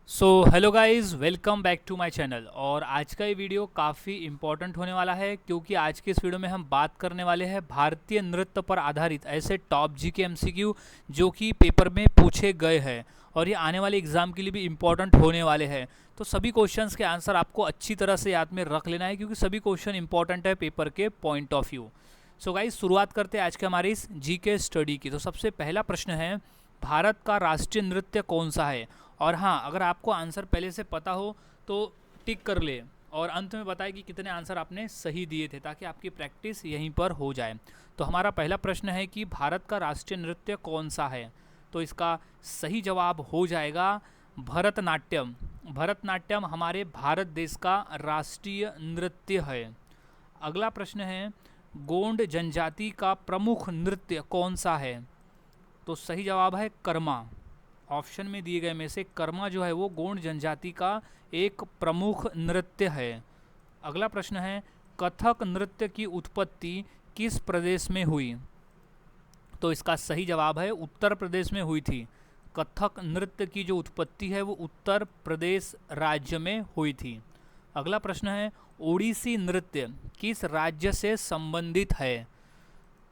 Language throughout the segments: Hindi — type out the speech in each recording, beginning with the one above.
So hello guys, welcome back to my channel. और आज का ये वीडियो काफ़ी इम्पोर्टेंट होने वाला है क्योंकि आज के इस वीडियो में हम बात करने वाले हैं भारतीय नृत्य पर आधारित ऐसे टॉप जी के एमसीक्यू जो कि पेपर में पूछे गए हैं और ये आने वाले एग्जाम के लिए भी इम्पोर्टेंट होने वाले हैं। तो सभी क्वेश्चंस के आंसर आपको अच्छी तरह से याद में रख लेना है क्योंकि सभी क्वेश्चन इंपॉर्टेंट है पेपर के point of view. So guys, शुरुआत करते हैं आज के हमारे इस जी के स्टडी की। तो सबसे पहला प्रश्न है, भारत का राष्ट्रीय नृत्य कौन सा है? और हाँ, अगर आपको आंसर पहले से पता हो तो टिक कर ले और अंत में बताए कि कितने आंसर आपने सही दिए थे ताकि आपकी प्रैक्टिस यहीं पर हो जाए। तो हमारा पहला प्रश्न है कि भारत का राष्ट्रीय नृत्य कौन सा है? तो इसका सही जवाब हो जाएगा भरतनाट्यम। भरतनाट्यम हमारे भारत देश का राष्ट्रीय नृत्य है। अगला प्रश्न है, गोंड जनजाति का प्रमुख नृत्य कौन सा है? तो सही जवाब है कर्मा। ऑप्शन में दिए गए में से कर्मा जो है वो गोंड जनजाति का एक प्रमुख नृत्य है। अगला प्रश्न है, कथक नृत्य की उत्पत्ति किस प्रदेश में हुई? तो इसका सही जवाब है उत्तर प्रदेश में हुई थी। कथक नृत्य की जो उत्पत्ति है वो उत्तर प्रदेश राज्य में हुई थी। अगला प्रश्न है, ओडिसी नृत्य किस राज्य से संबंधित है?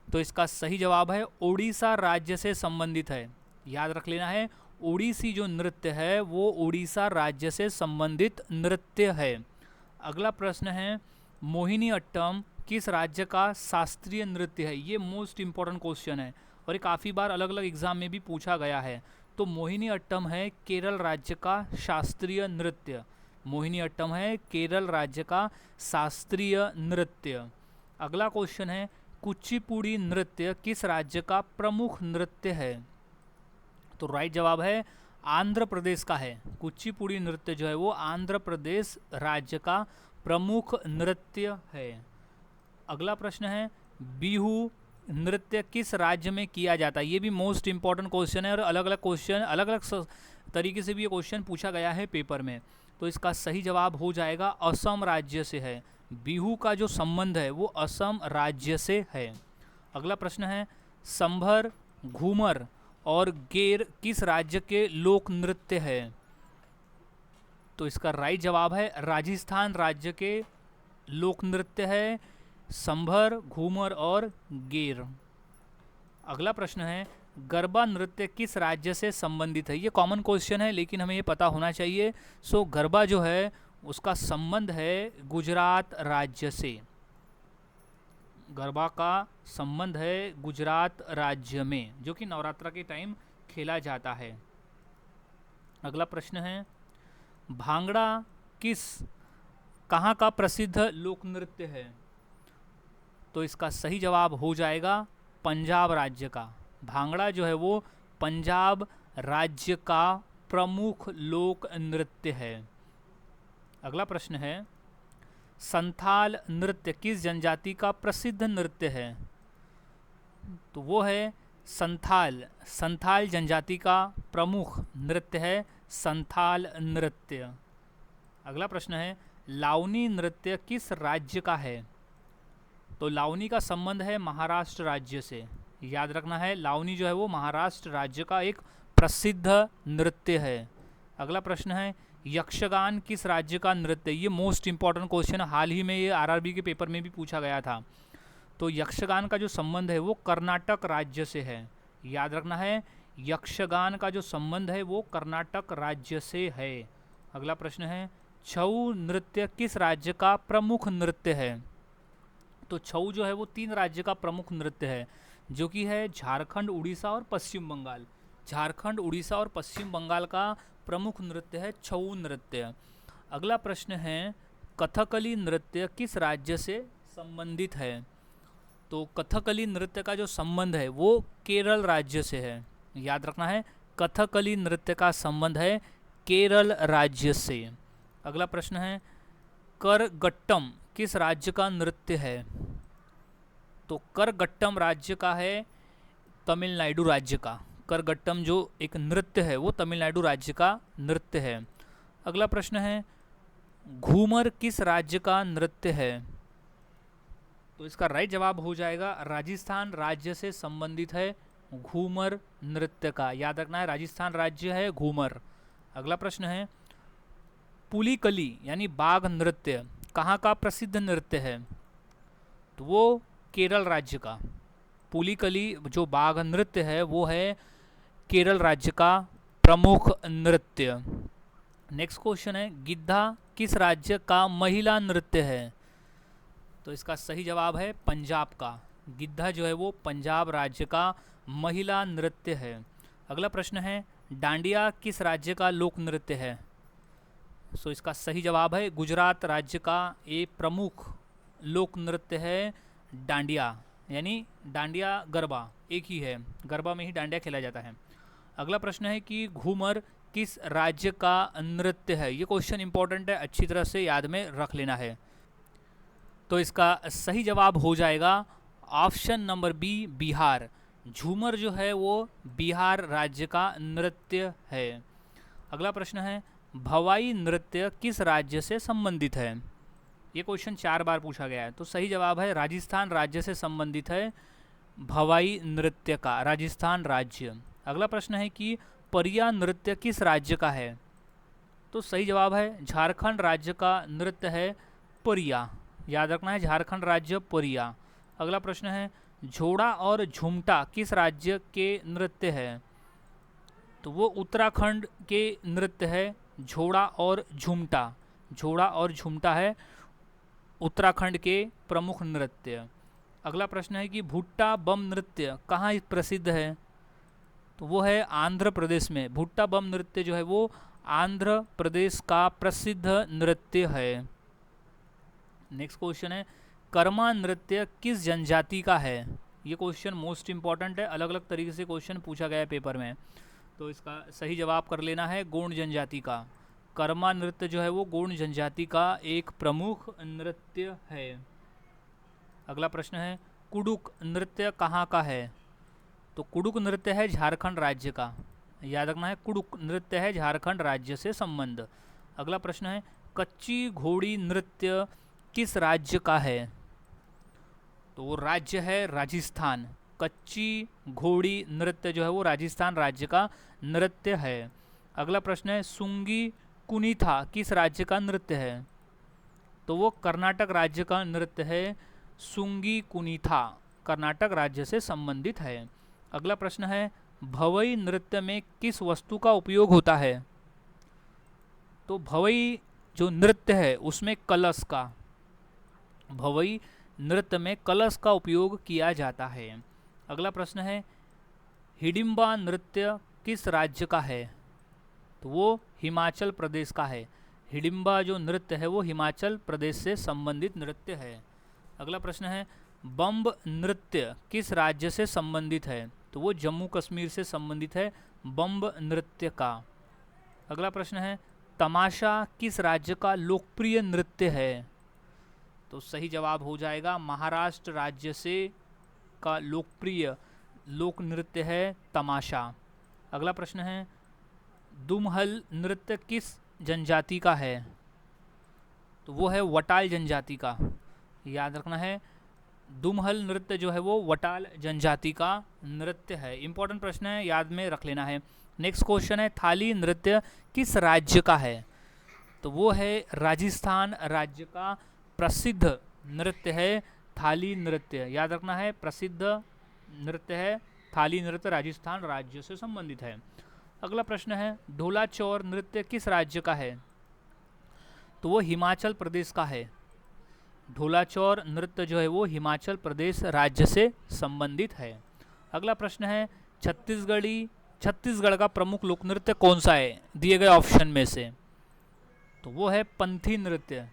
तो इसका सही जवाब है ओडिशा राज्य से संबंधित है। याद रख लेना है, ओडिसी जो नृत्य है वो ओडिशा राज्य से संबंधित नृत्य है। अगला प्रश्न है, मोहिनी अट्टम किस राज्य का शास्त्रीय नृत्य है? ये मोस्ट इम्पॉर्टेंट क्वेश्चन है और ये काफ़ी बार अलग अलग एग्जाम में भी पूछा गया है। तो मोहिनी अट्टम है केरल राज्य का शास्त्रीय नृत्य। मोहिनी अट्टम है केरल राज्य का शास्त्रीय नृत्य। अगला क्वेश्चन है, कुचिपुड़ी नृत्य किस राज्य का प्रमुख नृत्य है? तो राइट जवाब है आंध्र प्रदेश का है। कुचिपुड़ी नृत्य जो है वो आंध्र प्रदेश राज्य का प्रमुख नृत्य है। अगला प्रश्न है, बिहू नृत्य किस राज्य में किया जाता है? ये भी मोस्ट इंपॉर्टेंट क्वेश्चन है और अलग अलग क्वेश्चन अलग अलग तरीके से भी ये क्वेश्चन पूछा गया है पेपर में। तो इसका सही जवाब हो जाएगा असम राज्य से है। बिहू का जो संबंध है वो असम राज्य से है। अगला प्रश्न है, संभर, घूमर और गेर किस राज्य के लोक नृत्य है? तो इसका राइट जवाब है राजस्थान राज्य के लोक नृत्य है संभर, घूमर और गेर। अगला प्रश्न है, गरबा नृत्य किस राज्य से संबंधित है? ये कॉमन क्वेश्चन है लेकिन हमें ये पता होना चाहिए। सो गरबा जो है उसका संबंध है गुजरात राज्य से। गरबा का संबंध है गुजरात राज्य में जो कि नवरात्रा के टाइम खेला जाता है। अगला प्रश्न है, भांगड़ा किस कहाँ का प्रसिद्ध लोक नृत्य है? तो इसका सही जवाब हो जाएगा पंजाब राज्य का। भांगड़ा जो है वो पंजाब राज्य का प्रमुख लोक नृत्य है। अगला प्रश्न है, संथाल नृत्य किस जनजाति का प्रसिद्ध नृत्य है? तो वो है संथाल। संथाल जनजाति का प्रमुख नृत्य है संथाल नृत्य। अगला प्रश्न है, लावनी नृत्य किस राज्य का है? तो लावनी का संबंध है महाराष्ट्र राज्य से। याद रखना है, लावनी जो है वो महाराष्ट्र राज्य का एक प्रसिद्ध नृत्य है। अगला प्रश्न है, यक्षगान किस राज्य का नृत्य? ये मोस्ट इंपॉर्टेंट क्वेश्चन, हाल ही में ये आरआरबी के पेपर में भी पूछा गया था। तो यक्षगान का जो संबंध है वो कर्नाटक राज्य से है। याद रखना है, यक्षगान का जो संबंध है वो कर्नाटक राज्य से है। अगला प्रश्न है, छऊ नृत्य किस राज्य का प्रमुख नृत्य है? तो छऊ जो है वो 3 राज्य का प्रमुख नृत्य है जो कि है झारखंड, उड़ीसा और पश्चिम बंगाल। झारखंड, उड़ीसा और पश्चिम बंगाल का प्रमुख नृत्य है छऊ नृत्य। अगला प्रश्न है, कथकली नृत्य किस राज्य से संबंधित है? तो कथकली नृत्य का जो संबंध है वो केरल राज्य से है। याद रखना है, कथकली नृत्य का संबंध है केरल राज्य से। अगला प्रश्न है, करगट्टम किस राज्य का नृत्य है? तो करगट्टम राज्य का है तमिलनाडु राज्य का। करगट्टम जो एक नृत्य है वो तमिलनाडु राज्य का नृत्य है। अगला प्रश्न है, घूमर किस राज्य का नृत्य है? तो इसका राइट जवाब हो जाएगा राजस्थान राज्य से संबंधित है घूमर नृत्य का। याद रखना है, राजस्थान राज्य है घूमर। अगला प्रश्न है, पुलिकली यानी बाघ नृत्य कहाँ का प्रसिद्ध नृत्य है? तो वो केरल राज्य का। पुलिकली जो बाघ नृत्य है वो है केरल राज्य का प्रमुख नृत्य। नेक्स्ट क्वेश्चन है, गिद्धा किस राज्य का महिला नृत्य है? तो इसका सही जवाब है पंजाब का। गिद्धा जो है वो पंजाब राज्य का महिला नृत्य है। अगला प्रश्न है, डांडिया किस राज्य का लोक नृत्य है? सो इसका सही जवाब है गुजरात राज्य का एक प्रमुख लोक नृत्य है डांडिया, यानी डांडिया गरबा एक ही है, गरबा में ही डांडिया खेला जाता है। अगला प्रश्न है कि घूमर किस राज्य का नृत्य है? ये क्वेश्चन इंपॉर्टेंट है, अच्छी तरह से याद में रख लेना है। तो इसका सही जवाब हो जाएगा ऑप्शन नंबर बी, बिहार। झूमर जो है वो बिहार राज्य का नृत्य है। अगला प्रश्न है, भवाई नृत्य किस राज्य से संबंधित है? ये क्वेश्चन 4 बार पूछा गया है, तो सही जवाब है राजस्थान राज्य से संबंधित है भवाई नृत्य का, राजस्थान राज्य। अगला प्रश्न है कि परिया नृत्य किस राज्य का है? तो सही जवाब है झारखंड राज्य का नृत्य है परिया, याद रखना है झारखंड राज्य परिया। अगला प्रश्न है, झोड़ा और झुमटा किस राज्य के नृत्य है? तो वो उत्तराखंड के नृत्य है झोड़ा और झुमटा। झोड़ा और झुमटा है उत्तराखंड के प्रमुख नृत्य। अगला प्रश्न है कि भुट्टा बम नृत्य कहाँ प्रसिद्ध है? तो वो है आंध्र प्रदेश में। भुट्टा बम नृत्य जो है वो आंध्र प्रदेश का प्रसिद्ध नृत्य है। नेक्स्ट क्वेश्चन है, कर्मा नृत्य किस जनजाति का है? ये क्वेश्चन मोस्ट इंपॉर्टेंट है, अलग अलग तरीके से क्वेश्चन पूछा गया है पेपर में, तो इसका सही जवाब कर लेना है गोंड जनजाति का। कर्मा नृत्य जो है वो गोंड जनजाति का एक प्रमुख नृत्य है। अगला प्रश्न है, कुडुक नृत्य कहाँ का है? तो कुडुक नृत्य है झारखंड राज्य का, याद रखना है कुडुक नृत्य है झारखंड राज्य से संबंध। अगला प्रश्न है, कच्ची घोड़ी नृत्य किस राज्य का है? तो वो राज्य है राजस्थान। कच्ची घोड़ी नृत्य जो है वो राजस्थान राज्य का नृत्य है। अगला प्रश्न है, सुंगी कुनीथा किस राज्य का नृत्य है? तो वो कर्नाटक राज्य का नृत्य है। सुंगी कुनीथा कर्नाटक राज्य से संबंधित है। अगला प्रश्न है, भवई नृत्य में किस वस्तु का उपयोग होता है? तो भवई जो नृत्य है उसमें कलश का, भवई नृत्य में कलश का उपयोग किया जाता है। अगला प्रश्न है, हिडिंबा नृत्य किस राज्य का है? तो वो हिमाचल प्रदेश का है। हिडिंबा जो नृत्य है वो हिमाचल प्रदेश से संबंधित नृत्य है। अगला प्रश्न है, बम्ब नृत्य किस राज्य से संबंधित है? तो वो जम्मू कश्मीर से संबंधित है बम्ब नृत्य का। अगला प्रश्न है, तमाशा किस राज्य का लोकप्रिय नृत्य है? तो सही जवाब हो जाएगा महाराष्ट्र राज्य से का लोकप्रिय लोक नृत्य है तमाशा। अगला प्रश्न है, दुमहल नृत्य किस जनजाति का है? तो वो है वटाल जनजाति का, याद रखना है दुमहल नृत्य जो है वो वटाल जनजाति का नृत्य है। इंपॉर्टेंट प्रश्न है, याद में रख लेना है। नेक्स्ट क्वेश्चन है, थाली नृत्य किस राज्य का है? तो वो है राजस्थान राज्य का प्रसिद्ध नृत्य है थाली नृत्य, याद रखना है प्रसिद्ध नृत्य है थाली नृत्य, राजस्थान राज्य से संबंधित है। अगला प्रश्न है, ढोला चौर नृत्य किस राज्य का है? तो वो हिमाचल प्रदेश का है। ढोला चौर नृत्य जो है वो हिमाचल प्रदेश राज्य से संबंधित है। अगला प्रश्न है, छत्तीसगढ़ का प्रमुख लोक नृत्य कौन सा है दिए गए ऑप्शन में से? तो वो है पंथी नृत्य।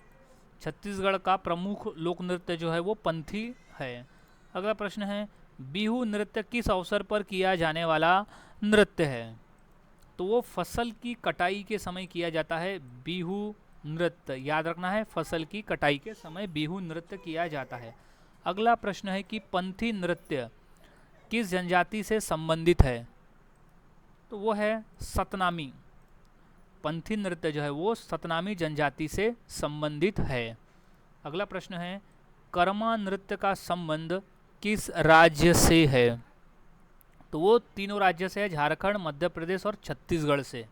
छत्तीसगढ़ का प्रमुख लोक नृत्य जो है वो पंथी है। अगला प्रश्न है, बिहू नृत्य किस अवसर पर किया जाने वाला नृत्य है? तो वो फसल की कटाई के समय किया जाता है बिहू नृत्य, याद रखना है फसल की कटाई के समय बिहू नृत्य किया जाता है। अगला प्रश्न है कि पंथी नृत्य किस जनजाति से संबंधित है? तो वो है सतनामी। पंथी नृत्य जो है वो सतनामी जनजाति से संबंधित है। अगला प्रश्न है, कर्मा नृत्य का संबंध किस राज्य से है? तो वो तीनों राज्य से है, झारखंड, मध्य प्रदेश और छत्तीसगढ़ से।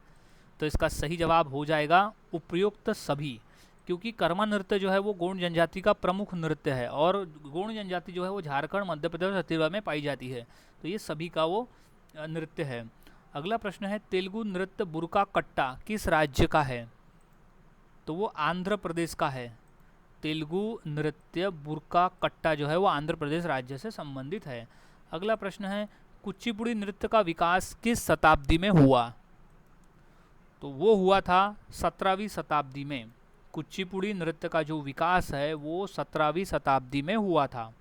तो इसका सही जवाब हो जाएगा उपयुक्त सभी, क्योंकि कर्मा नृत्य जो है वो गोंड जनजाति का प्रमुख नृत्य है और गोंड जनजाति जो है वो झारखंड, मध्य प्रदेश और छत्तीसगढ़ में पाई जाती है, तो ये सभी का वो नृत्य है। अगला प्रश्न है तेलुगु नृत्य बुरका कट्टा किस राज्य का है? तो वो आंध्र प्रदेश का है। तेलुगु नृत्य बुरका कट्टा जो है वो आंध्र प्रदेश राज्य से संबंधित है। अगला प्रश्न है कुचिपुड़ी नृत्य का विकास किस शताब्दी में हुआ? तो वो हुआ था 17वीं शताब्दी में। कुचिपुड़ी नृत्य का जो विकास है वो 17वीं शताब्दी में हुआ था।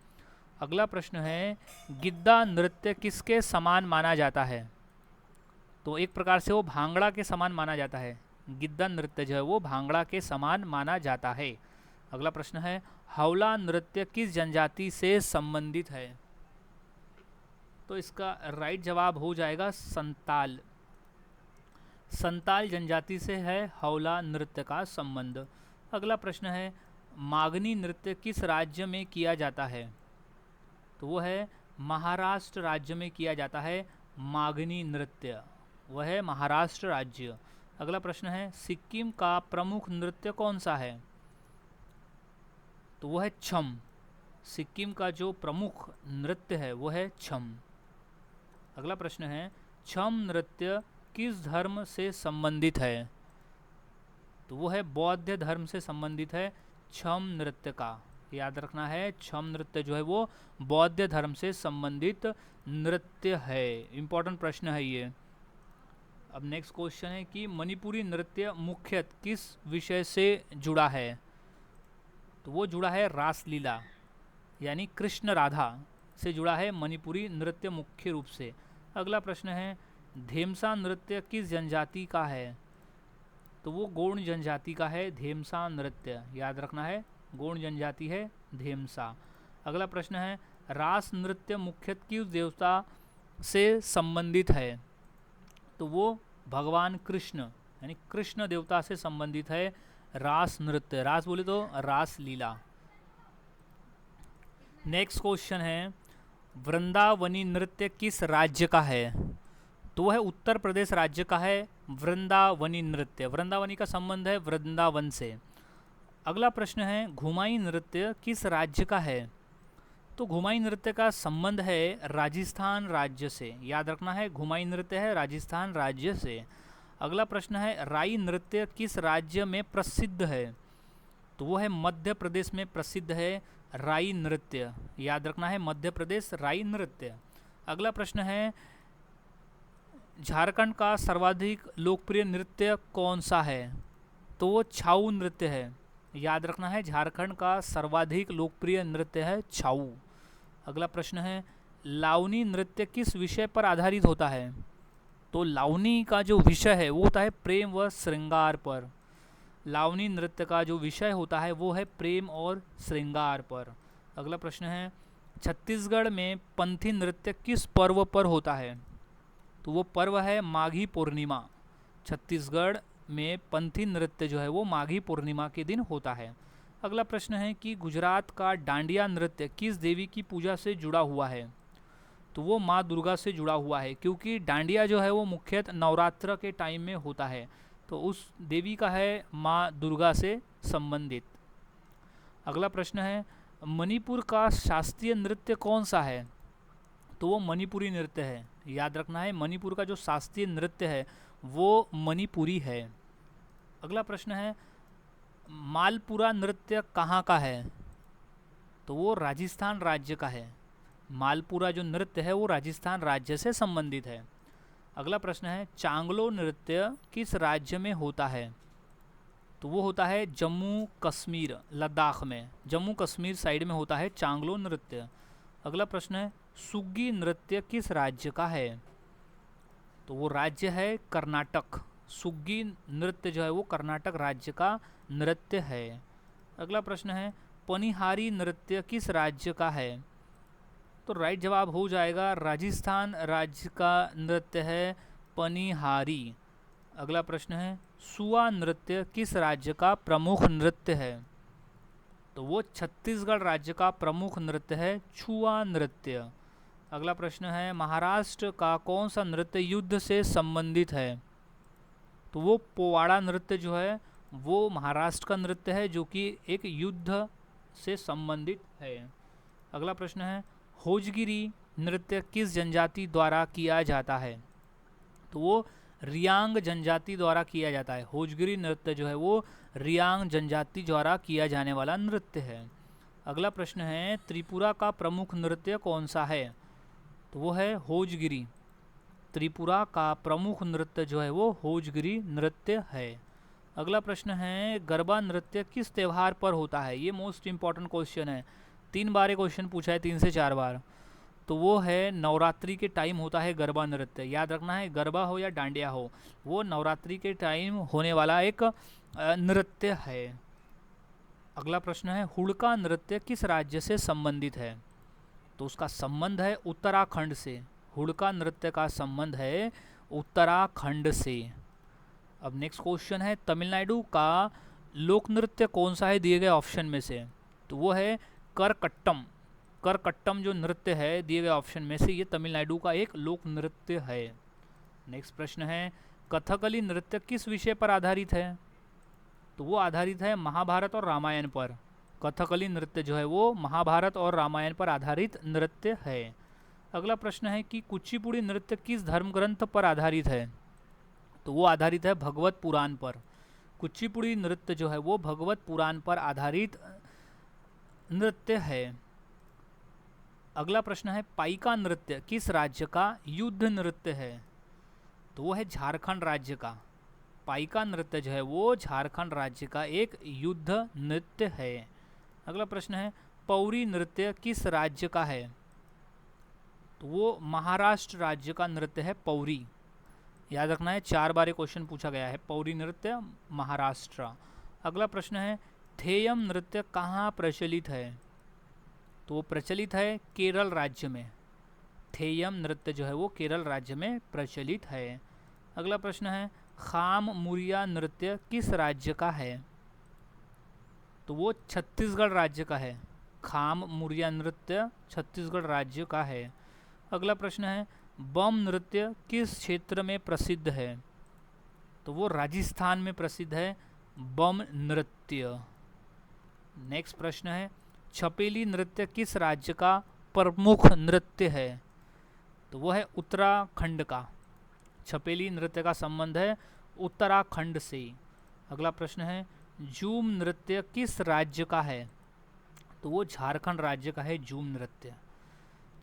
अगला प्रश्न है गिद्दा नृत्य किसके समान माना जाता है? तो एक प्रकार से वो भांगड़ा के समान माना जाता है। गिद्दा नृत्य जो है वो भांगड़ा के समान माना जाता है। अगला प्रश्न है हौला नृत्य किस जनजाति से संबंधित है? तो इसका राइट जवाब हो जाएगा संताल। संताल जनजाति से है हौला नृत्य का संबंध। अगला प्रश्न है मागनी नृत्य किस राज्य में किया जाता है? तो वो है महाराष्ट्र राज्य में किया जाता है मागनी नृत्य, वह है महाराष्ट्र राज्य। अगला प्रश्न है सिक्किम का प्रमुख नृत्य कौन सा है? तो वो है छम। सिक्किम का जो प्रमुख नृत्य है वो है छम। अगला प्रश्न है छम नृत्य किस धर्म से संबंधित है? तो वो है बौद्ध धर्म से संबंधित है छम नृत्य का, याद रखना है। छम नृत्य जो है वो बौद्ध धर्म से संबंधित नृत्य है। इम्पोर्टेंट प्रश्न है ये। अब नेक्स्ट क्वेश्चन है कि मणिपुरी नृत्य मुख्यतः किस विषय से जुड़ा है? तो वो जुड़ा है रासलीला, यानी कृष्ण राधा से जुड़ा है मणिपुरी नृत्य मुख्य रूप से। अगला प्रश्न है धेमसा नृत्य किस जनजाति का है? तो वो गोंड जनजाति का है धेमसा नृत्य, याद रखना है गोंड जनजाति है धेमसा। अगला प्रश्न है रास नृत्य मुख्यतः किस देवता से संबंधित है? तो वो भगवान कृष्ण यानी कृष्ण देवता से संबंधित है रास नृत्य। रास बोले तो रास लीला। नेक्स्ट क्वेश्चन है वृंदावनी नृत्य किस राज्य का है? तो वह उत्तर प्रदेश राज्य का है वृंदावनी नृत्य। वृंदावनी का संबंध है वृंदावन से। अगला प्रश्न है घुमाई नृत्य किस राज्य का है? तो घुमाई नृत्य का संबंध है राजस्थान राज्य से, याद रखना है घुमाई नृत्य है राजस्थान राज्य से। अगला प्रश्न है राई नृत्य किस राज्य में प्रसिद्ध है? तो वो है मध्य प्रदेश में प्रसिद्ध है राई नृत्य, याद रखना है मध्य प्रदेश राई नृत्य। अगला प्रश्न है झारखंड का सर्वाधिक लोकप्रिय नृत्य कौन सा है? तो वो छाऊ नृत्य है, याद रखना है झारखंड का सर्वाधिक लोकप्रिय नृत्य है छाऊ। अगला प्रश्न है लावनी नृत्य किस विषय पर आधारित होता है? तो लावनी का जो विषय है वो होता है प्रेम व श्रृंगार पर। लावनी नृत्य का जो विषय होता है वो है प्रेम और श्रृंगार पर। अगला प्रश्न है छत्तीसगढ़ में पंथी नृत्य किस पर्व पर होता है? तो वो पर्व है माघी पूर्णिमा। छत्तीसगढ़ में पंथी नृत्य जो है वो माघी पूर्णिमा के दिन होता है। अगला प्रश्न है कि गुजरात का डांडिया नृत्य किस देवी की पूजा से जुड़ा हुआ है? तो वो माँ दुर्गा से जुड़ा हुआ है, क्योंकि डांडिया जो है वो मुख्यतः नवरात्र के टाइम में होता है, तो उस देवी का है माँ दुर्गा से संबंधित। अगला प्रश्न है मणिपुर का शास्त्रीय नृत्य कौन सा है? तो वो मणिपुरी नृत्य है, याद रखना है मणिपुर का जो शास्त्रीय नृत्य है वो मणिपुरी है। अगला प्रश्न है मालपुरा नृत्य कहाँ का है? तो वो राजस्थान राज्य का है। मालपुरा जो नृत्य है वो राजस्थान राज्य से संबंधित है। अगला प्रश्न है चांगलो नृत्य किस राज्य में होता है? तो वो होता है जम्मू कश्मीर लद्दाख में, जम्मू कश्मीर साइड में होता है चांगलो नृत्य। अगला प्रश्न है सुग्गी नृत्य किस राज्य का है? तो वो राज्य है कर्नाटक। सुग्गी नृत्य जो है वो कर्नाटक राज्य का नृत्य है। अगला प्रश्न है पनिहारी नृत्य किस राज्य का है? तो राइट जवाब हो जाएगा राजस्थान राज्य का नृत्य है पनिहारी। अगला प्रश्न है सुआ नृत्य किस राज्य का प्रमुख नृत्य है? तो वो छत्तीसगढ़ राज्य का प्रमुख नृत्य है छुआ नृत्य। अगला प्रश्न है महाराष्ट्र का कौन सा नृत्य युद्ध से संबंधित है? तो वो पोवाड़ा नृत्य जो है वो महाराष्ट्र का नृत्य है जो कि एक युद्ध से संबंधित है। अगला प्रश्न है, होजगिरी नृत्य किस जनजाति द्वारा किया जाता है? तो वो रियांग जनजाति द्वारा किया जाता है। होजगिरी नृत्य जो है वो रियांग जनजाति द्वारा किया जाने वाला नृत्य है। अगला प्रश्न है, त्रिपुरा का प्रमुख नृत्य कौन सा है? तो वो है होजगिरी। त्रिपुरा का प्रमुख नृत्य जो है वो होजगिरी नृत्य है। अगला प्रश्न है, गरबा नृत्य किस त्यौहार पर होता है? ये मोस्ट इंपॉर्टेंट क्वेश्चन है, 3 बार ये क्वेश्चन पूछा है, 3 से 4 बार। तो वो है नवरात्रि के टाइम होता है गरबा नृत्य। याद रखना है, गरबा हो या डांडिया हो, वो नवरात्रि के टाइम होने वाला एक नृत्य है। अगला प्रश्न है, हुड़का नृत्य किस राज्य से संबंधित है? तो उसका संबंध है उत्तराखंड से। हुड़का नृत्य का संबंध है उत्तराखंड से। अब नेक्स्ट क्वेश्चन है, तमिलनाडु का लोक नृत्य कौन सा है दिए गए ऑप्शन में से? तो वो है करकट्टम। करकट्टम जो नृत्य है दिए गए ऑप्शन में से, ये तमिलनाडु का एक लोक नृत्य है। नेक्स्ट प्रश्न है, कथकली नृत्य किस विषय पर आधारित है? तो वो आधारित है महाभारत और रामायण पर। कथकली नृत्य जो है वो महाभारत और रामायण पर आधारित नृत्य है। अगला प्रश्न है कि कुचिपुड़ी नृत्य किस धर्म ग्रंथ पर आधारित है? तो वो आधारित है भगवत पुराण पर। कुचिपुड़ी नृत्य जो है वो भगवत पुराण पर आधारित नृत्य है। अगला प्रश्न है, पाइका नृत्य किस राज्य का युद्ध नृत्य है? तो वो है झारखंड राज्य का। पाइका नृत्य जो है वो झारखंड राज्य का एक युद्ध नृत्य है। अगला प्रश्न है, पौरी नृत्य किस राज्य का है? तो वो महाराष्ट्र राज्य का नृत्य है पौरी। याद रखना है, 4 बार ये क्वेश्चन पूछा गया है, पौरी नृत्य महाराष्ट्र। अगला प्रश्न है, थेयम नृत्य कहाँ प्रचलित है? तो वो प्रचलित है केरल राज्य में। थेयम नृत्य जो है वो केरल राज्य में प्रचलित है। अगला प्रश्न है, खाम मुरिया नृत्य किस राज्य का है? तो वो छत्तीसगढ़ राज्य का है। खाम मुरिया नृत्य छत्तीसगढ़ राज्य का है। अगला प्रश्न है, बम नृत्य किस क्षेत्र में प्रसिद्ध है? तो वो राजस्थान में प्रसिद्ध है बम नृत्य। नेक्स्ट प्रश्न है, छपेली नृत्य किस राज्य का प्रमुख नृत्य है? तो वो है उत्तराखंड का। छपेली नृत्य का संबंध है उत्तराखंड से। अगला प्रश्न है, झूम नृत्य किस राज्य का है? तो वो झारखंड राज्य का है झूम नृत्य।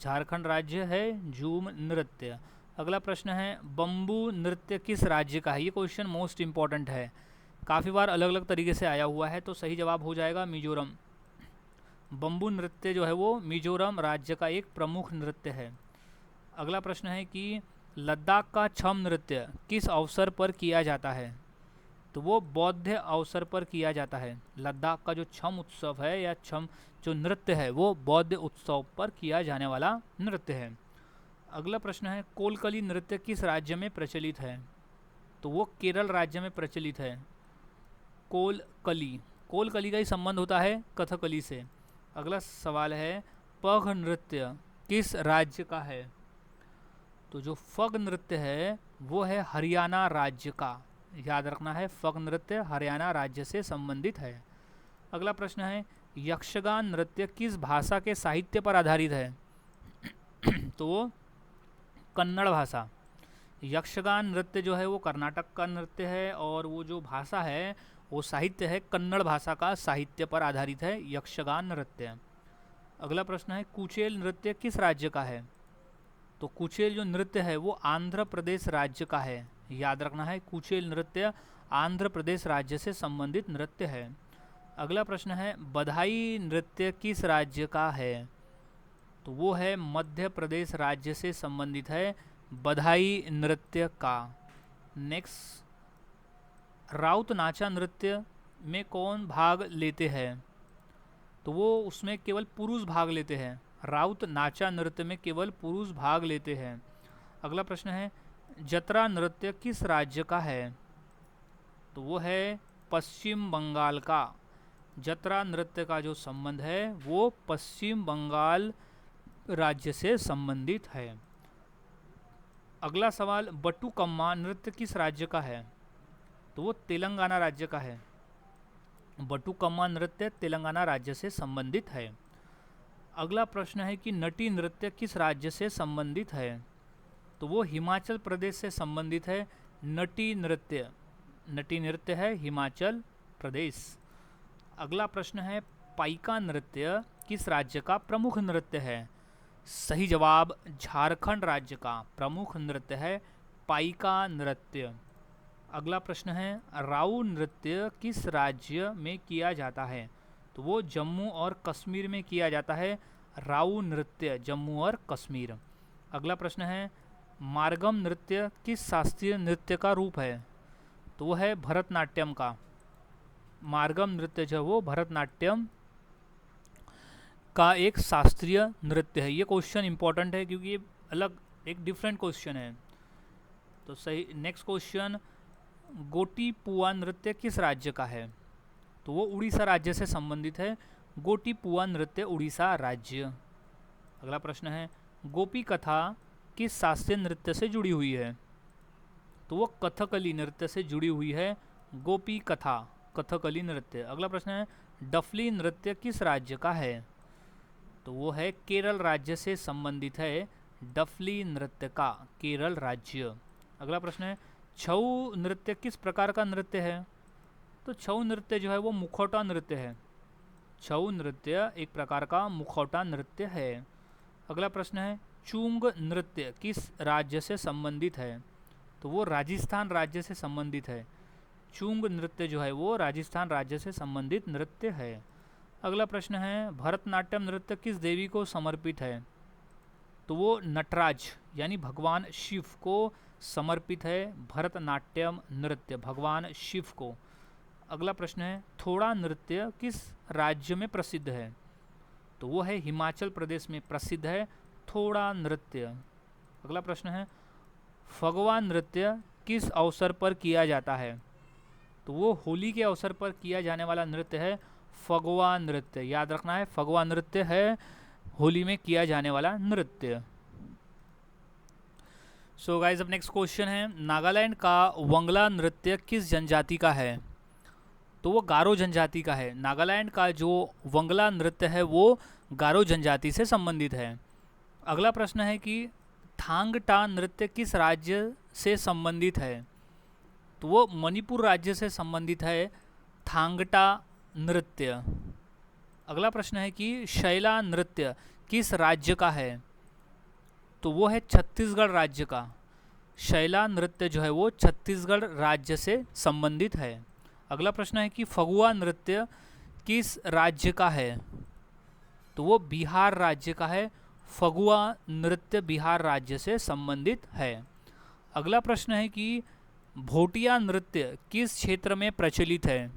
झारखंड राज्य है झूम नृत्य। अगला प्रश्न है, बम्बू नृत्य किस राज्य का है? ये क्वेश्चन मोस्ट इंपॉर्टेंट है, काफ़ी बार अलग अलग तरीके से आया हुआ है, तो सही जवाब हो जाएगा मिजोरम। बम्बू नृत्य जो है वो मिजोरम राज्य का एक प्रमुख नृत्य है। अगला प्रश्न है कि लद्दाख का छम नृत्य किस अवसर पर किया जाता है? तो वो बौद्ध अवसर पर किया जाता है। लद्दाख का जो छम उत्सव है या छम जो नृत्य है वो बौद्ध उत्सव पर किया जाने वाला नृत्य है। अगला प्रश्न है, कोलकली नृत्य किस राज्य में प्रचलित है? तो वो केरल राज्य में प्रचलित है। कोलकली, कोलकली का ही संबंध होता है कथकली से। अगला सवाल है, पग नृत्य किस राज्य का है? तो जो फग नृत्य है वो है हरियाणा राज्य का। याद रखना है, फग नृत्य हरियाणा राज्य से संबंधित है। अगला प्रश्न है, यक्षगान नृत्य किस भाषा के साहित्य पर आधारित है? तो वो कन्नड़ भाषा। यक्षगान नृत्य जो है वो कर्नाटक का नृत्य है और वो जो भाषा है वो साहित्य है कन्नड़ भाषा का साहित्य पर आधारित है यक्षगान नृत्य। अगला प्रश्न है, कुचेल नृत्य किस राज्य का है? तो कुचेल जो नृत्य है वो आंध्र प्रदेश राज्य का है। याद रखना है, कुचेल नृत्य आंध्र प्रदेश राज्य से संबंधित नृत्य है। अगला प्रश्न है, बधाई नृत्य किस राज्य का है? तो वो है मध्य प्रदेश राज्य से संबंधित है बधाई नृत्य का। नेक्स्ट, राउत नाचा नृत्य में कौन भाग लेते हैं? तो वो उसमें केवल पुरुष भाग लेते हैं। राउत नाचा नृत्य में केवल पुरुष भाग लेते हैं। अगला प्रश्न है, जतरा नृत्य किस राज्य का है? तो वो है पश्चिम बंगाल का। जतरा नृत्य का जो संबंध है वो पश्चिम बंगाल राज्य से संबंधित है। अगला सवाल, बटुकम्मा नृत्य किस राज्य का है? तो वो तेलंगाना राज्य का है। बटुकम्मा नृत्य तेलंगाना राज्य से संबंधित है। अगला प्रश्न है कि नटी नृत्य किस राज्य से संबंधित है? तो वो हिमाचल प्रदेश से संबंधित है। नटी नृत्य है हिमाचल प्रदेश। अगला प्रश्न है पाइका नृत्य किस राज्य का प्रमुख नृत्य है? सही जवाब झारखंड राज्य का प्रमुख नृत्य है पाइका नृत्य। अगला प्रश्न है राउ नृत्य किस राज्य में किया जाता है? तो वो जम्मू और कश्मीर में किया जाता है। राउ नृत्य जम्मू और कश्मीर। अगला प्रश्न है मार्गम नृत्य किस शास्त्रीय नृत्य का रूप है? तो वो है भरतनाट्यम का। मार्गम नृत्य जो वो भरतनाट्यम का एक शास्त्रीय नृत्य है। ये क्वेश्चन इंपॉर्टेंट है क्योंकि ये अलग एक डिफरेंट क्वेश्चन है। तो सही नेक्स्ट क्वेश्चन गोटीपुआ नृत्य किस राज्य का है? तो वो उड़ीसा राज्य से संबंधित है। गोटीपुआ नृत्य उड़ीसा राज्य। अगला प्रश्न है गोपी कथा किस शास्त्रीय नृत्य से जुड़ी हुई है? तो वो कथकली नृत्य से जुड़ी हुई है। गोपी कथा कथकली नृत्य। अगला प्रश्न है डफली नृत्य किस राज्य का है? तो वो है केरल राज्य से संबंधित है। डफली नृत्य का केरल राज्य। अगला प्रश्न है छऊ नृत्य किस प्रकार का नृत्य है? तो छऊ नृत्य जो है वो मुखौटा नृत्य है। छऊ नृत्य एक प्रकार का मुखौटा नृत्य है। अगला प्रश्न है चूंग नृत्य किस राज्य से संबंधित है? तो वो राजस्थान राज्य से संबंधित है। चूंग नृत्य जो है वो राजस्थान राज्य से संबंधित नृत्य है। अगला प्रश्न है भरतनाट्यम नृत्य किस देवी को समर्पित है? तो वो नटराज यानी भगवान शिव को समर्पित है। भरतनाट्यम नृत्य भगवान शिव को। अगला प्रश्न है थोड़ा नृत्य किस राज्य में प्रसिद्ध है? तो वो है हिमाचल प्रदेश में प्रसिद्ध है थोड़ा नृत्य। अगला प्रश्न है फगवा नृत्य किस अवसर पर किया जाता है? तो वो होली के अवसर पर किया जाने वाला नृत्य है फगवा नृत्य। याद रखना है फगवा नृत्य है होली में किया जाने वाला नृत्य। सो गाइस अब नेक्स्ट क्वेश्चन है नागालैंड का वंगला नृत्य किस जनजाति का है? तो वो गारो जनजाति का है। नागालैंड का जो वंगला नृत्य है वो गारो जनजाति से संबंधित है। अगला प्रश्न है कि थांगटा नृत्य किस राज्य से संबंधित है? तो वो मणिपुर राज्य से संबंधित है थांगटा नृत्य। अगला प्रश्न है कि शैला नृत्य किस राज्य का है? तो वो है छत्तीसगढ़ राज्य का। शैला नृत्य जो है वो छत्तीसगढ़ राज्य से संबंधित है। अगला प्रश्न है कि फगुआ नृत्य किस राज्य का है? तो वो बिहार राज्य का है। फगुआ नृत्य बिहार राज्य से संबंधित है। अगला प्रश्न है कि भोटिया नृत्य किस क्षेत्र में प्रचलित है?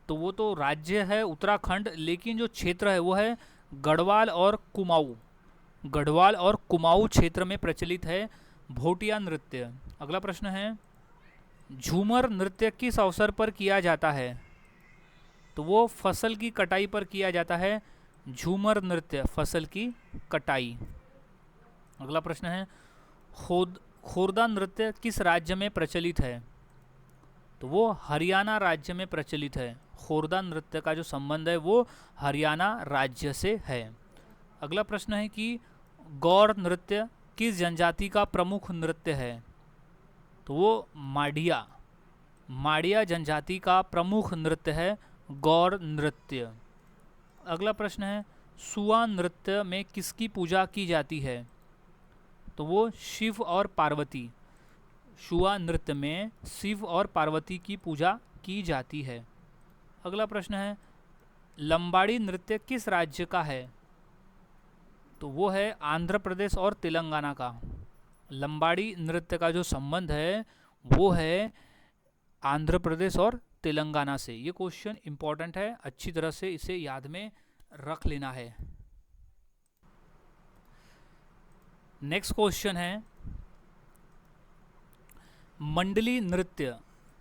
तो वो तो राज्य है उत्तराखंड, लेकिन जो क्षेत्र है वो है गढ़वाल और कुमाऊं। गढ़वाल और कुमाऊं क्षेत्र में प्रचलित है भोटिया नृत्य। अगला प्रश्न है झूमर नृत्य किस अवसर पर किया जाता है? तो वो फसल की कटाई पर किया जाता है। झूमर नृत्य फसल की कटाई। अगला प्रश्न है खोरदा नृत्य किस राज्य में प्रचलित है? तो वो हरियाणा राज्य में प्रचलित है। खोरदा नृत्य का जो संबंध है वो हरियाणा राज्य से है। अगला प्रश्न है कि गौर नृत्य किस जनजाति का प्रमुख नृत्य है? तो वो माड़िया जनजाति का प्रमुख नृत्य है गौर नृत्य। अगला प्रश्न है सुआ नृत्य में किसकी पूजा की जाती है? तो वो शिव और पार्वती। शुआ नृत्य में शिव और पार्वती की पूजा की जाती है। अगला प्रश्न है लंबाड़ी नृत्य किस राज्य का है? तो वो है आंध्र प्रदेश और तेलंगाना का। लंबाड़ी नृत्य का जो संबंध है वो है आंध्र प्रदेश और तेलंगाना से। ये क्वेश्चन इंपॉर्टेंट है, अच्छी तरह से इसे याद में रख लेना है। नेक्स्ट क्वेश्चन है मंडली नृत्य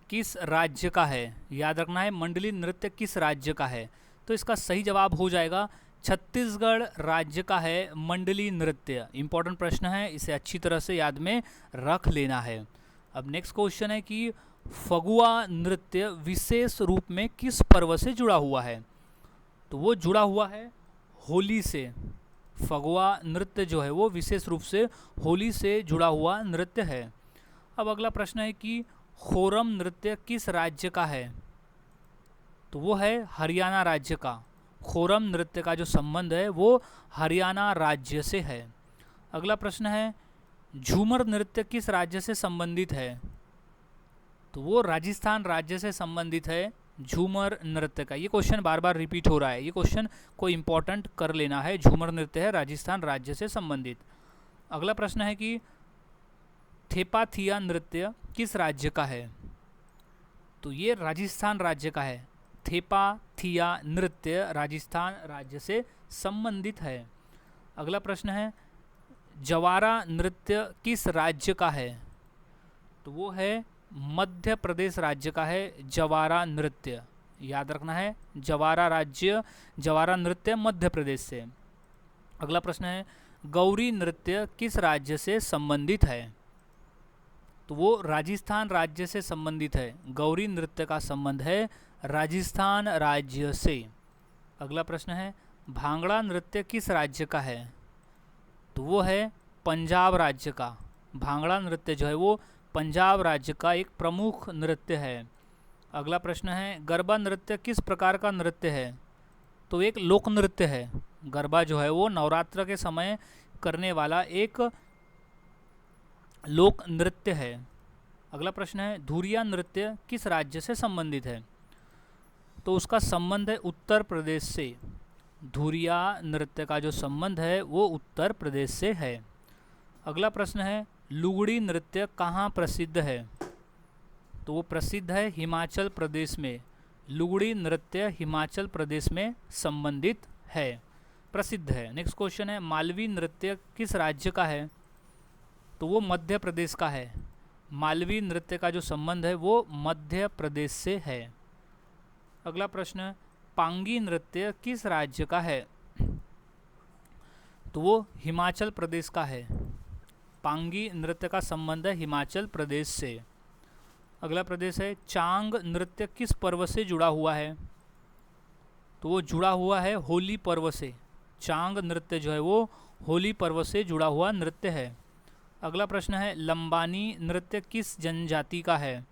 किस राज्य का है? याद रखना है मंडली नृत्य किस राज्य का है। तो इसका सही जवाब हो जाएगा छत्तीसगढ़ राज्य का है मंडली नृत्य। इंपॉर्टेंट प्रश्न है, इसे अच्छी तरह से याद में रख लेना है। अब नेक्स्ट क्वेश्चन है कि फगुआ नृत्य विशेष रूप में किस पर्व से जुड़ा हुआ है? तो वो जुड़ा हुआ है होली से। फगुआ नृत्य जो है वो विशेष रूप से होली से जुड़ा हुआ नृत्य है। अब अगला प्रश्न है कि खोरम नृत्य किस राज्य का है? तो वो है हरियाणा राज्य का। खोरम नृत्य का जो संबंध है वो हरियाणा राज्य से है। अगला प्रश्न है झूमर नृत्य किस राज्य से संबंधित है? तो वो राजस्थान राज्य से संबंधित है झूमर नृत्य का। ये क्वेश्चन बार बार रिपीट हो रहा है, ये क्वेश्चन को इम्पोर्टेंट कर लेना है। झूमर नृत्य है राजस्थान राज्य से संबंधित। अगला प्रश्न है कि थेपाथिया नृत्य किस राज्य का है? तो ये राजस्थान राज्य का है। थेपाथिया नृत्य राजस्थान राज्य से संबंधित है। अगला प्रश्न है जवारा नृत्य किस राज्य का है? तो वो है मध्य प्रदेश राज्य का है जवारा नृत्य। याद रखना है जवारा नृत्य मध्य प्रदेश से। अगला प्रश्न है गौरी नृत्य किस राज्य से संबंधित है? तो वो राजस्थान राज्य से संबंधित है। गौरी नृत्य का संबंध है राजस्थान राज्य से। अगला प्रश्न है भांगड़ा नृत्य किस राज्य का है? तो वो है पंजाब राज्य का। भांगड़ा नृत्य जो है वो पंजाब राज्य का एक प्रमुख नृत्य है। अगला प्रश्न है गरबा नृत्य किस प्रकार का नृत्य है? तो एक लोक नृत्य है। गरबा जो है वो नवरात्र के समय करने वाला एक लोक नृत्य है। अगला प्रश्न है धुरिया नृत्य किस राज्य से संबंधित है? तो उसका संबंध है उत्तर प्रदेश से। धुरिया नृत्य का जो संबंध है वो उत्तर प्रदेश से है। अगला प्रश्न है लुगड़ी नृत्य कहाँ प्रसिद्ध है? तो वो प्रसिद्ध है हिमाचल प्रदेश में। लुगड़ी नृत्य हिमाचल प्रदेश में संबंधित है, प्रसिद्ध है। नेक्स्ट क्वेश्चन है मालवी नृत्य किस राज्य का है? तो वो मध्य प्रदेश का है। मालवी नृत्य का जो संबंध है वो मध्य प्रदेश से है। अगला प्रश्न पांगी नृत्य किस राज्य का है? तो वो हिमाचल प्रदेश का है। पांगी नृत्य का संबंध है हिमाचल प्रदेश से। अगला प्रदेश है चांग नृत्य किस पर्व से जुड़ा हुआ है? तो वो जुड़ा हुआ है होली पर्व से। चांग नृत्य जो है वो होली पर्व से जुड़ा हुआ नृत्य है। अगला प्रश्न है लंबानी नृत्य किस जनजाति का है?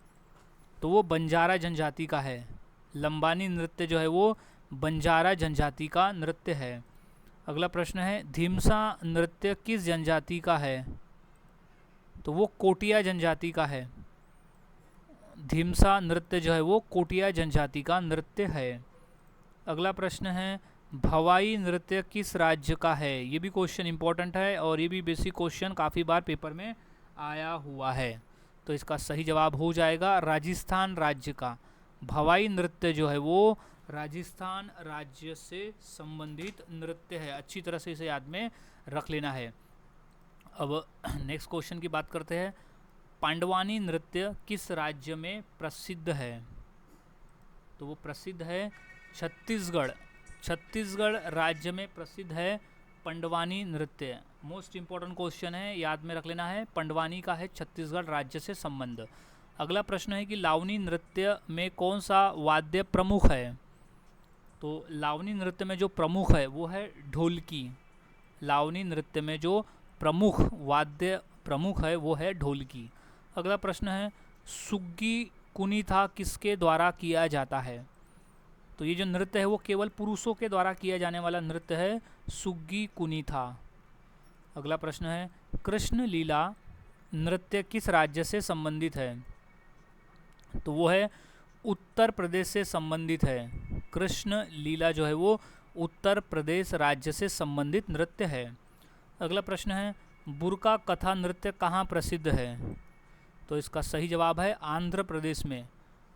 तो वो बंजारा जनजाति का है। लंबानी नृत्य जो है वो बंजारा जनजाति का नृत्य है। अगला प्रश्न है धीमसा नृत्य किस जनजाति का है? तो वो कोटिया जनजाति का है। धीमसा नृत्य जो है वो कोटिया जनजाति का नृत्य है। अगला प्रश्न है भवाई नृत्य किस राज्य का है? ये भी क्वेश्चन इंपॉर्टेंट है और ये भी बेसिक क्वेश्चन काफ़ी बार पेपर में आया हुआ है। तो इसका सही जवाब हो जाएगा राजस्थान राज्य का। भवाई नृत्य जो है वो राजस्थान राज्य से संबंधित नृत्य है। अच्छी तरह से इसे याद में रख लेना है। अब नेक्स्ट क्वेश्चन की बात करते हैं पांडवानी नृत्य किस राज्य में प्रसिद्ध है? तो वो प्रसिद्ध है छत्तीसगढ़। छत्तीसगढ़ राज्य में प्रसिद्ध है पंडवानी नृत्य। मोस्ट इम्पॉर्टेंट क्वेश्चन है, याद में रख लेना है। पंडवानी का है छत्तीसगढ़ राज्य से संबंध। अगला प्रश्न है कि लावनी नृत्य में कौन सा वाद्य प्रमुख है? तो लावनी नृत्य में जो प्रमुख है वो है ढोलकी। लावनी नृत्य में जो प्रमुख वाद्य प्रमुख है वो है ढोलकी। अगला प्रश्न है सुग्गी कुनीथा किसके द्वारा किया जाता है? तो ये जो नृत्य है वो केवल पुरुषों के द्वारा किया जाने वाला नृत्य है सुग्गी कुनीथा। अगला प्रश्न है कृष्ण लीला नृत्य किस राज्य से संबंधित है? तो वो है उत्तर प्रदेश से संबंधित है। कृष्ण लीला जो है वो उत्तर प्रदेश राज्य से संबंधित नृत्य है। अगला प्रश्न है बुरका कथा नृत्य कहाँ प्रसिद्ध है? तो इसका सही जवाब है आंध्र प्रदेश में।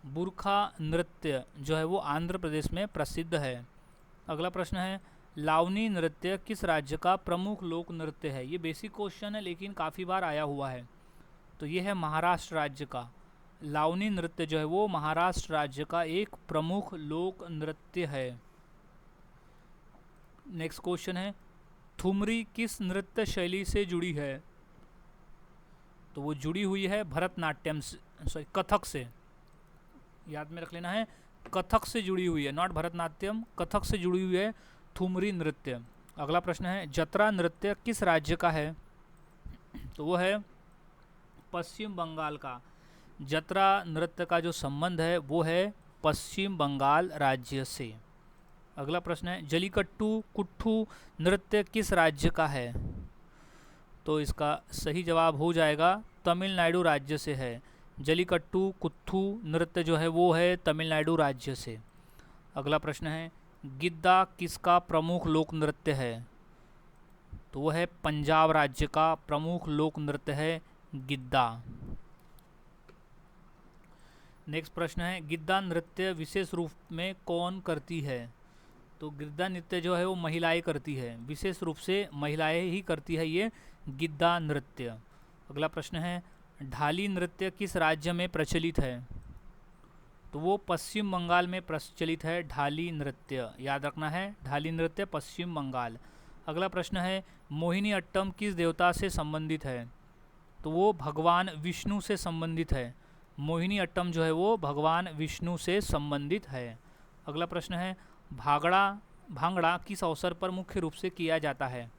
बुरखा नृत्य जो है वो आंध्र प्रदेश में प्रसिद्ध है। अगला प्रश्न है लावनी नृत्य किस राज्य का प्रमुख लोक नृत्य है? ये बेसिक क्वेश्चन है लेकिन काफ़ी बार आया हुआ है। तो ये है महाराष्ट्र राज्य का। लावनी नृत्य जो है वो महाराष्ट्र राज्य का एक प्रमुख लोक नृत्य है। नेक्स्ट क्वेश्चन है ठुमरी किस नृत्य शैली से जुड़ी है? तो वो जुड़ी हुई है भरतनाट्यम से, कथक से। याद में रख लेना है, कथक से जुड़ी हुई है, नॉट भरतनाट्यम, कथक से जुड़ी हुई है ठुमरी नृत्य। अगला प्रश्न है, जतरा नृत्य किस राज्य का है? तो वो है पश्चिम बंगाल का। जतरा नृत्य का जो संबंध है वो है पश्चिम बंगाल राज्य से। अगला प्रश्न है, जलीकट्टू कुट्टू नृत्य किस राज्य का है? तो इसका सही जवाब हो जाएगा तमिलनाडु राज्य से है। जलीकट्टू कुट्टू नृत्य जो है वो है तमिलनाडु राज्य से। अगला प्रश्न है, गिद्दा किसका प्रमुख लोक नृत्य है? तो वो है पंजाब राज्य का प्रमुख लोक नृत्य है गिद्दा। नेक्स्ट प्रश्न है, गिद्दा नृत्य विशेष रूप में कौन करती है? तो गिद्दा नृत्य जो है वो महिलाएं करती है, विशेष रूप से महिलाएं ही करती है ये गिद्दा नृत्य। अगला प्रश्न है, ढाली नृत्य किस राज्य में प्रचलित है? तो वो पश्चिम बंगाल में प्रचलित है ढाली नृत्य, याद रखना है, ढाली नृत्य पश्चिम बंगाल। अगला प्रश्न है, मोहिनी अट्टम किस देवता से संबंधित है? तो वो भगवान विष्णु से संबंधित है। मोहिनी अट्टम जो है वो भगवान विष्णु से संबंधित है। अगला प्रश्न है, भांगड़ा किस अवसर पर मुख्य रूप से किया जाता है?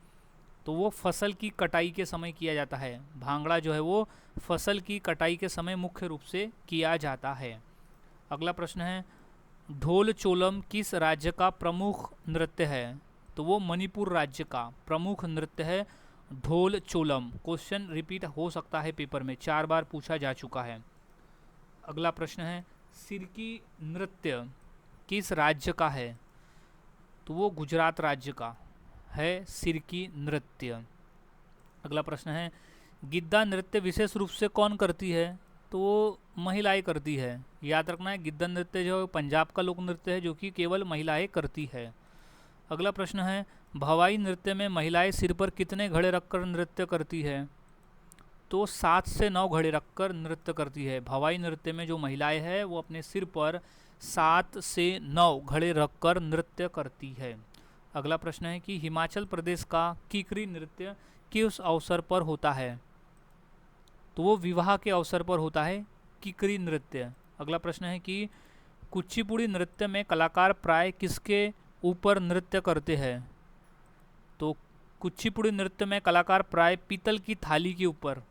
तो वो फसल की कटाई के समय किया जाता है। भांगड़ा जो है वो फसल की कटाई के समय मुख्य रूप से किया जाता है। अगला प्रश्न है, ढोल चोलम किस राज्य का प्रमुख नृत्य है? तो वो मणिपुर राज्य का प्रमुख नृत्य है ढोल चोलम। क्वेश्चन रिपीट हो सकता है पेपर में, 4 बार पूछा जा चुका है। अगला प्रश्न है, सिरकी नृत्य किस राज्य का है? तो वो गुजरात राज्य का है सिरकी नृत्य। अगला प्रश्न है, गिद्दा नृत्य विशेष रूप से कौन करती है? तो वो महिलाएं करती है। याद रखना है, गिद्दा नृत्य जो है पंजाब का लोक नृत्य है जो कि केवल महिलाएं करती है। अगला प्रश्न है, भवाई नृत्य में महिलाएं सिर पर कितने घड़े रखकर नृत्य करती है? तो 7 से 9 घड़े रखकर नृत्य करती है। भवाई नृत्य में जो महिलाएं हैं वो अपने सिर पर 7 से 9 घड़े रखकर नृत्य करती है। अगला प्रश्न है कि हिमाचल प्रदेश का किकरी नृत्य किस अवसर पर होता है? तो वो विवाह के अवसर पर होता है किकरी नृत्य। अगला प्रश्न है कि कुचिपुड़ी नृत्य में कलाकार प्राय किसके ऊपर नृत्य करते हैं? तो कुचिपुड़ी नृत्य में कलाकार प्राय पीतल की थाली के ऊपर,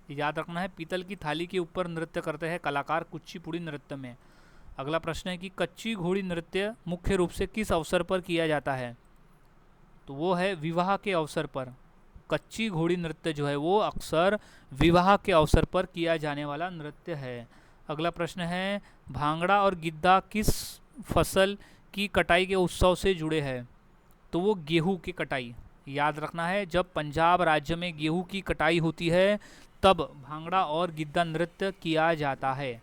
याद रखना है, पीतल की थाली के ऊपर नृत्य करते हैं कलाकार कुचिपुड़ी नृत्य में। अगला प्रश्न है कि कच्ची घोड़ी नृत्य मुख्य रूप से किस अवसर पर किया जाता है? तो वो है विवाह के अवसर पर। कच्ची घोड़ी नृत्य जो है वो अक्सर विवाह के अवसर पर किया जाने वाला नृत्य है। अगला प्रश्न है, भांगड़ा और गिद्दा किस फसल की कटाई के उत्सव से जुड़े हैं? तो वो गेहूं की कटाई। याद रखना है, जब पंजाब राज्य में गेहूं की कटाई होती है तब भांगड़ा और गिद्दा नृत्य किया जाता है।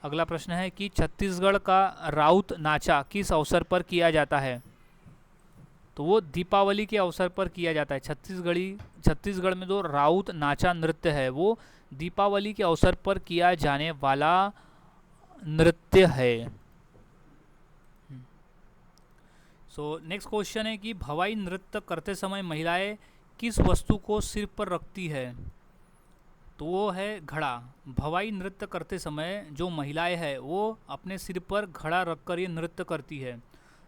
अगला प्रश्न है कि छत्तीसगढ़ का राउत नाचा किस अवसर पर किया जाता है? तो वो दीपावली के अवसर पर किया जाता है। छत्तीसगढ़ में जो राउत नाचा नृत्य है वो दीपावली के अवसर पर किया जाने वाला नृत्य है। सो नेक्स्ट क्वेश्चन है कि भवाई नृत्य करते समय महिलाएं किस वस्तु को सिर पर रखती है? तो वो है घड़ा। भवाई नृत्य करते समय जो महिलाएं हैं वो अपने सिर पर घड़ा रखकर ये नृत्य करती है।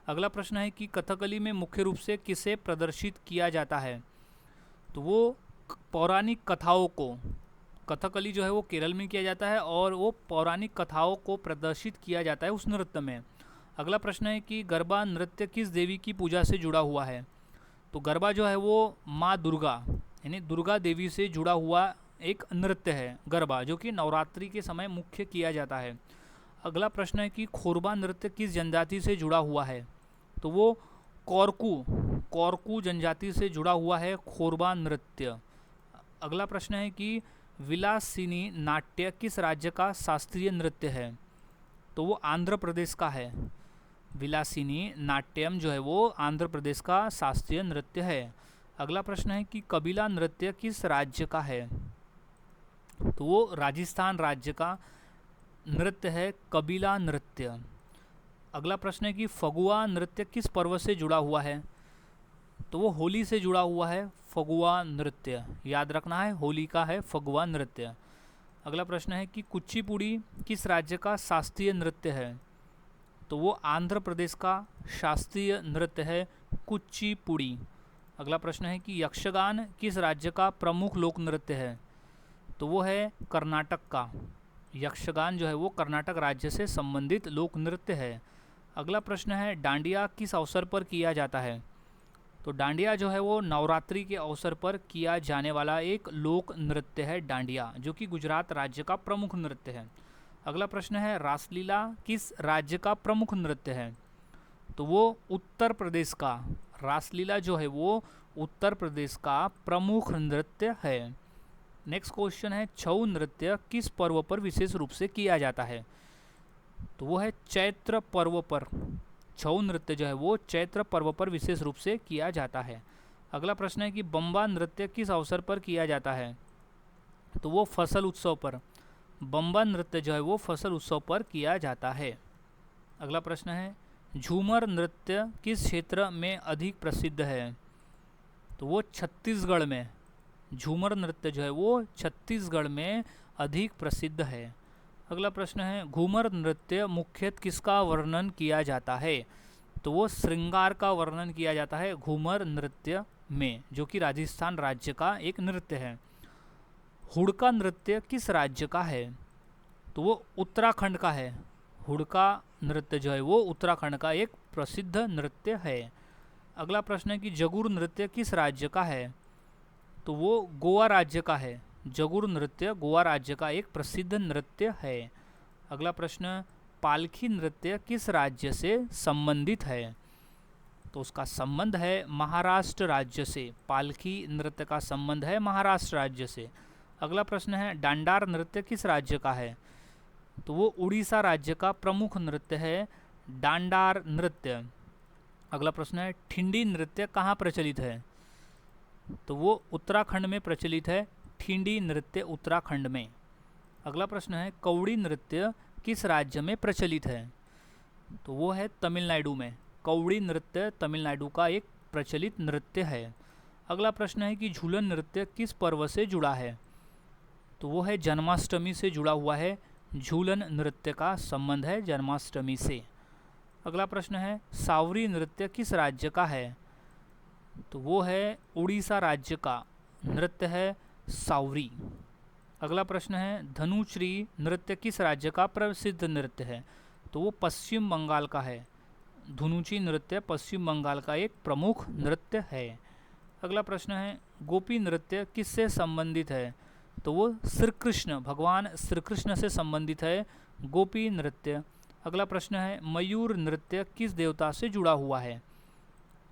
अगला प्रश्न है कि कथकली में मुख्य रूप से किसे प्रदर्शित किया जाता है? तो वो पौराणिक कथाओं को, कथकली जो है वो केरल में किया जाता है और वो पौराणिक कथाओं को प्रदर्शित किया जाता है उस नृत्य में। अगला प्रश्न है कि गरबा नृत्य किस देवी की पूजा से जुड़ा हुआ है? तो गरबा जो है वो माँ दुर्गा यानी दुर्गा देवी से जुड़ा हुआ एक नृत्य है गरबा, जो कि नवरात्रि के समय मुख्य किया जाता है। अगला प्रश्न है कि खोरबा नृत्य किस जनजाति से जुड़ा हुआ है? तो वो कौरकू जनजाति से जुड़ा हुआ है खोरबा नृत्य। अगला प्रश्न है कि विलासिनी नाट्य किस राज्य का शास्त्रीय नृत्य है? तो वो आंध्र प्रदेश का है। विलासिनी नाट्यम जो है वो आंध्र प्रदेश का शास्त्रीय नृत्य है। अगला प्रश्न है कि कबीला नृत्य किस राज्य का है? तो वो राजस्थान राज्य का नृत्य है कबीला नृत्य। अगला प्रश्न है कि फगुआ नृत्य किस पर्व से जुड़ा हुआ है? तो वो होली से जुड़ा हुआ है फगुआ नृत्य। याद रखना है, होली का है फगुआ नृत्य। अगला प्रश्न है कि कुचिपुड़ी किस राज्य का शास्त्रीय नृत्य है? तो वो आंध्र प्रदेश का शास्त्रीय नृत्य है कुचिपुड़ी। अगला प्रश्न है कि यक्षगान किस राज्य का प्रमुख लोक नृत्य है? तो वो है कर्नाटक का। यक्षगान जो है वो कर्नाटक राज्य से संबंधित लोक नृत्य है। अगला प्रश्न है डांडिया किस अवसर पर किया जाता है? तो डांडिया जो है वो नवरात्रि के अवसर पर किया जाने वाला एक लोक नृत्य है डांडिया, जो कि गुजरात राज्य का प्रमुख नृत्य है। अगला प्रश्न है रासलीला किस राज्य का प्रमुख नृत्य है? तो वो उत्तर प्रदेश का। रासलीला जो है वो उत्तर प्रदेश का प्रमुख नृत्य है। नेक्स्ट क्वेश्चन है छऊ नृत्य किस पर्व पर विशेष रूप से किया जाता है? तो वो है चैत्र पर्व पर। छऊ नृत्य जो है वो चैत्र पर्व पर विशेष रूप से किया जाता है। अगला प्रश्न है कि बम्बा नृत्य किस अवसर पर किया जाता है? तो वो फसल उत्सव पर। बम्बा नृत्य जो है वो फसल उत्सव पर किया जाता है। अगला प्रश्न है झूमर नृत्य किस क्षेत्र में अधिक प्रसिद्ध है? तो वो छत्तीसगढ़ में। झूमर नृत्य जो है वो छत्तीसगढ़ में अधिक प्रसिद्ध है। अगला प्रश्न है घूमर नृत्य मुख्यतः किसका वर्णन किया जाता है? तो वो श्रृंगार का वर्णन किया जाता है घूमर नृत्य में, जो कि राजस्थान राज्य का एक नृत्य है। हुड़का नृत्य किस राज्य का है? तो वो उत्तराखंड का है। हुड़का नृत्य जो है वो उत्तराखंड का एक प्रसिद्ध नृत्य है। अगला प्रश्न है कि जगुर नृत्य किस राज्य का है? तो वो गोवा राज्य का है। जगुर नृत्य गोवा राज्य का एक प्रसिद्ध नृत्य है। अगला प्रश्न पालकी नृत्य किस राज्य से संबंधित है? तो उसका संबंध है महाराष्ट्र राज्य से। पालकी नृत्य का संबंध है महाराष्ट्र राज्य से। अगला प्रश्न है डांडार नृत्य किस राज्य का है? तो वो उड़ीसा राज्य का प्रमुख नृत्य है डांडार नृत्य। अगला प्रश्न है ठिंडी नृत्य कहाँ प्रचलित है? तो वो उत्तराखंड में प्रचलित है। ठिंडी नृत्य उत्तराखंड में। अगला प्रश्न है कौड़ी नृत्य किस राज्य में प्रचलित है? तो वो है तमिलनाडु में। कौड़ी नृत्य तमिलनाडु का एक प्रचलित नृत्य है। अगला प्रश्न है कि झूलन नृत्य किस पर्व से जुड़ा है? तो वो है जन्माष्टमी से जुड़ा हुआ है। झूलन नृत्य का संबंध है जन्माष्टमी से। अगला प्रश्न है सावरी नृत्य किस राज्य का है? तो वो है उड़ीसा राज्य का नृत्य है सावरी। अगला प्रश्न है धनुश्री नृत्य किस राज्य का प्रसिद्ध नृत्य है? तो वो पश्चिम बंगाल का है। धनुची नृत्य पश्चिम बंगाल का एक प्रमुख नृत्य है। अगला प्रश्न है गोपी नृत्य किससे संबंधित है? तो वो श्री कृष्ण, भगवान श्री कृष्ण से संबंधित है गोपी नृत्य। अगला प्रश्न है मयूर नृत्य किस देवता से जुड़ा हुआ है?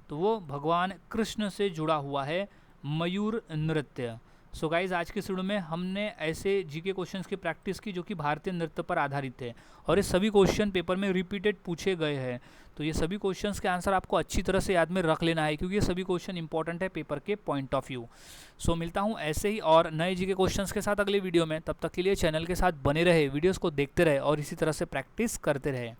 तो वो भगवान कृष्ण से जुड़ा हुआ है मयूर नृत्य। सो गाइज आज के वीडियो में हमने ऐसे जीके क्वेश्चंस की प्रैक्टिस की जो कि भारतीय नृत्य पर आधारित है और ये सभी क्वेश्चन पेपर में रिपीटेड पूछे गए हैं। तो ये सभी क्वेश्चंस के आंसर आपको अच्छी तरह से याद में रख लेना है क्योंकि ये सभी क्वेश्चन इंपॉर्टेंट है पेपर के पॉइंट ऑफ व्यू। सो मिलता हूँ ऐसे ही और नए जीके क्वेश्चंस के साथ अगले वीडियो में। तब तक के लिए चैनल के साथ बने रहे, वीडियोज़ को देखते रहे और इसी तरह से प्रैक्टिस करते रहे।